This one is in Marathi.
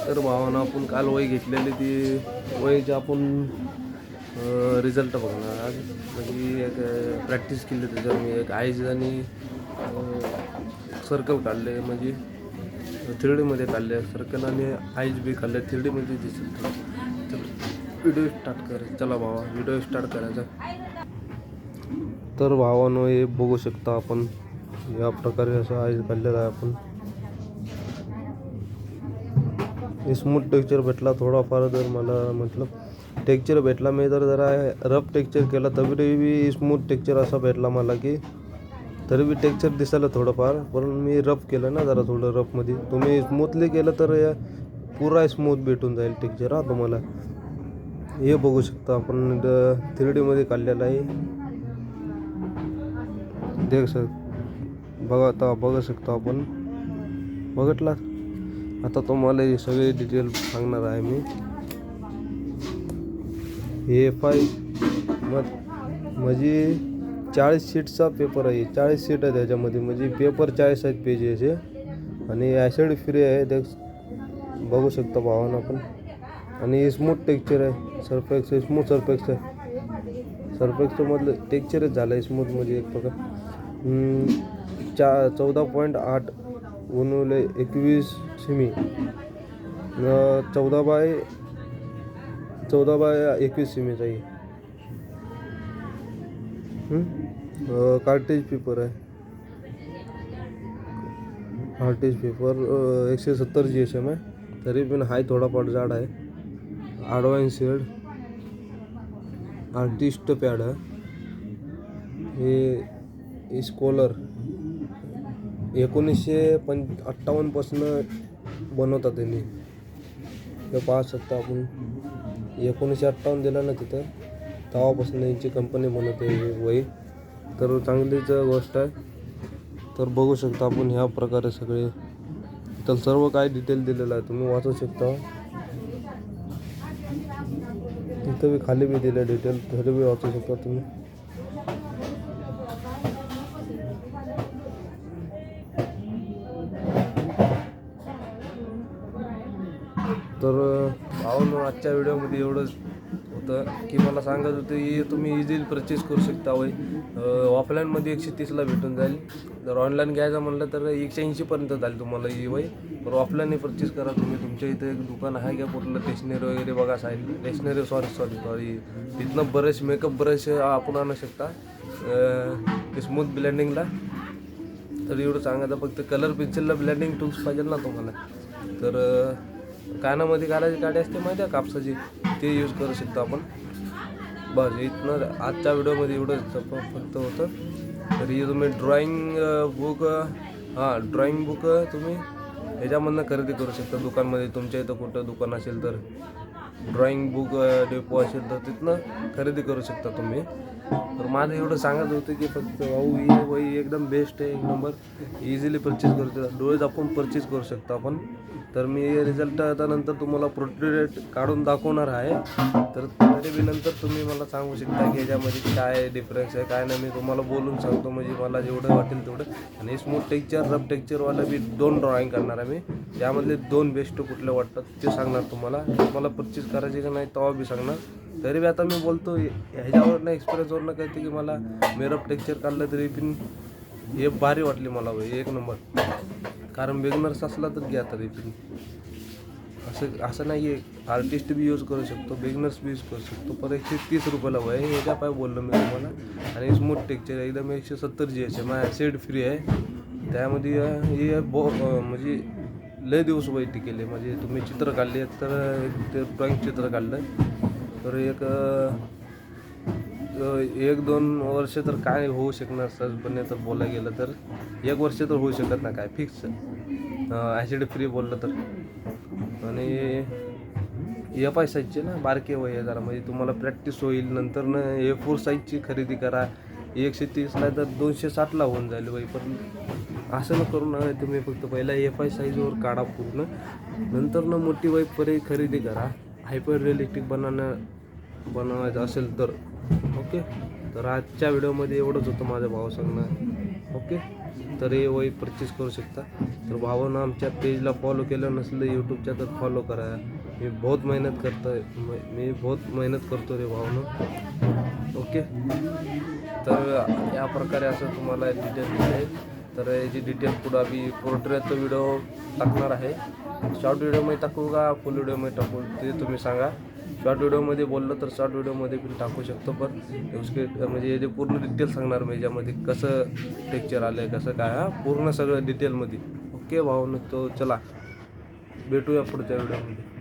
तर भावानं आपण काल वही घेतलेली ती वहीची आपण रिझल्ट बघणार आज. म्हणजे एक प्रॅक्टिस केली त्याच्यावर मी एक आईज आणि सर्कल काढले, म्हणजे 3Dमध्ये काढले सर्कल आणि आईज बी काढले 3Dमध्ये दिसत. तर व्हिडिओ स्टार्ट करायचा. चला भावा व्हिडिओ स्टार्ट करायचा. तर भावानं हे बघू शकता आपण या प्रकारे असं आईज काढलेलं आहे आपण. स्मूथ टेक्स्चर भेटला थोडाफार, जर मला मतलब टेक्स्चर भेटला, मी जर जरा रफ टेक्स्चर केला तरी बी स्मूथ टेक्स्चर असा भेटला मला की तरी बी टेक्स्चर दिसायला थोडंफार, पण मी रफ केलं ना जरा थोडं रफमध्ये. तुम्ही स्मूथली केलं तर पुरा स्मूथ भेटून जाईल टेक्स्चर. हा तुम्हाला हे बघू शकता आपण 3Dमध्ये काढलेलं आहे. देख बघा आता बघू शकतो आपण. बघितला आता तुम्हाला हे सगळे डिटेल सांगणार आहे मी. A5 म्हणजे 40 शीटचा पेपर आहे. 40 शीट आहे त्याच्यामध्ये, म्हणजे पेपर 40 आहेत पेजेसचे आणि ॲसिड फ्री आहे. ते बघू शकता भावानं आपण. आणि स्मूथ टेक्स्चर आहे. सर्फेक्स स्मूथ सर्फेक्स आहे. सर्फेक्समधलं टेक्स्चरच झालं आहे स्मूथ, म्हणजे एक प्रकार 14.8 गुणिले 21 सेमी 14 बाय 21 सेमीचा आहे. कार्टेज पेपर आहे. कार्टेज पेपर 170 GSM आहे. तरी पण हाय थोडाफार जाड आहे. ॲडव्हान्स शेड आर्टिस्ट पॅड आहे. हे स्कॉलर 1958 पासून बनवतात त्यांनी. हे पाहू शकता आपण. 1958 दिला ना तिथं, तेव्हापासून यांची कंपनी बनवते वही. तर चांगलीच गोष्ट आहे. तर बघू शकता आपण ह्या प्रकारे सगळे तर सर्व काय डिटेल दिलेलं आहे, तुम्ही वाचू शकता. तिथं बी खाली बी दिलं डिटेल, तरी बी वाचू शकता तुम्ही. तर भावांनो आजच्या व्हिडिओमध्ये एवढंच होतं की मला सांगत होते की तुम्ही इझिली परचेस करू शकता. वय ऑफलाईनमध्ये 130ला भेटून जाईल. जर ऑनलाईन घ्यायचं म्हणलं तर 180पर्यंत जाईल तुम्हाला ही वय. तर ऑफलाईन परचेस करा तुम्ही. तुमच्या इथे एक दुकान आहे का कुठलं स्टेशनरी वगैरे बघा साईड स्टेशनरी सॉरी तिथनं ब्रश मेकअप ब्रश आपण आणू शकता स्मूथ ब्लेंडिंगला. तर एवढं सांगायचं. फक्त कलर पेन्सिलला ब्लेंडिंग टूल्स पाहिजे ना तुम्हाला. तर कानामध्ये घालायची गाडी असते माहिती आहे कापसाची, ते यूज करू शकतो आपण. बस इथनं आजच्या व्हिडिओमध्ये एवढंच फक्त होतं. तरी तुम्ही ड्रॉइंग बुक तुम्ही ह्याच्यामधनं खरेदी करू शकता दुकानमध्ये. तुमच्या इथं कुठं दुकान असेल तर ड्रॉइंग बुक डेपो असेल तर तिथनं खरेदी करू शकता तुम्ही. तर माझं एवढं सांगत होतं की फक्त भाऊ ही वही एकदम बेस्ट आहे, एक नंबर. इझिली परचेस करू शकता. डोळेच आपण परचेस करू शकतो आपण. तर मी रिझल्ट आता नंतर तुम्हाला प्रोडक्ट काढून दाखवणार आहे. तर तरी बी नंतर तुम्ही मला सांगू शकता की ह्याच्यामध्ये काय डिफरन्स आहे काय नाही. मी तुम्हाला बोलून सांगतो, म्हणजे मला जेवढं वाटेल तेवढं. आणि स्मूथ टेक्स्चर रफ टेक्स्चरवाला बी 2 ड्रॉइंग करणार आहे मी. त्यामधले 2 बेस्ट कुठले वाटतात ते सांगणार तुम्हाला. तुम्हाला परचेस करायचे का नाही तेव्हा बी सांगणार. तरी बी आता मी बोलतो ह्याच्यावरनं एक्सपिरियन्सवरनं कळते की मला मी रफ टेक्स्चर काढलं तरी पण हे भारी वाटली मला एक नंबर. कारण बिगनर्स असला तर घ्या तरी पण. असं नाही आहे, आर्टिस्ट बी यूज करू शकतो, बिगनर्स बी यूज करू शकतो. पर 130 रुपयाला वय ह्याच्या पाय बोललो मी तुम्हाला. आणि स्मूथ टेक्स्चर एकदम 170 GSM आहे. ॲसिड फ्री आहे. त्यामध्ये हे म्हणजे लय दिवस वय टिकेले. म्हणजे तुम्ही चित्र काढले तर ते ड्रॉइंग चित्र काढलं तर 1-2 वर्ष तर काय होऊ शकणार सहजपणे. तर बोलायला गेलं तर 1 वर्ष तर होऊ शकत नाही काय फिक्स ॲसिड फ्री बोललं तर. आणि A5 साईजचे ना बारके वय आहे जरा, म्हणजे तुम्हाला प्रॅक्टिस होईल. नंतर ना A4 साईजची खरेदी करा. 130 नाही तर 260ला होऊन जाईल वय. पण असं न करू ना तुम्ही. फक्त पहिला A5 साईजवर काढा पूर्ण, नंतर ना मोठी वय खरेदी करा. हायपर रिअलिस्टिक बनवायचं असेल तर. ओके. तर आजच्या व्हिडिओमध्ये एवढंच होतं माझं भाव सांगणं. ओके. तरी वही परचेस करू शकता. तर भावानं आमच्या पेजला फॉलो केलं नसलं यूट्यूबच्या तर फॉलो करा. मी बहुत मेहनत करतो रे भावानं. ओके, तर या प्रकारे असं तुम्हाला डिटेल दिले. तर याची डिटेल पुढं आम्ही पोर्ट्रेटचा व्हिडिओ टाकणार आहे. शॉर्ट व्हिडिओमध्ये टाकू का फुल व्हिडिओमध्ये टाकू ते तुम्ही सांगा. शॉर्ट व्हिडिओमध्ये बोललं तर शॉर्ट व्हिडिओमध्ये पण टाकू शकतो, पण उसके म्हणजे याचे पूर्ण डिटेल सांगणार मी याच्यामध्ये कसं टेक्चर आलं आहे कसं काय, पूर्ण सगळं डिटेलमध्ये. ओके भाऊ, तो चला भेटूया पुढच्या व्हिडिओमध्ये.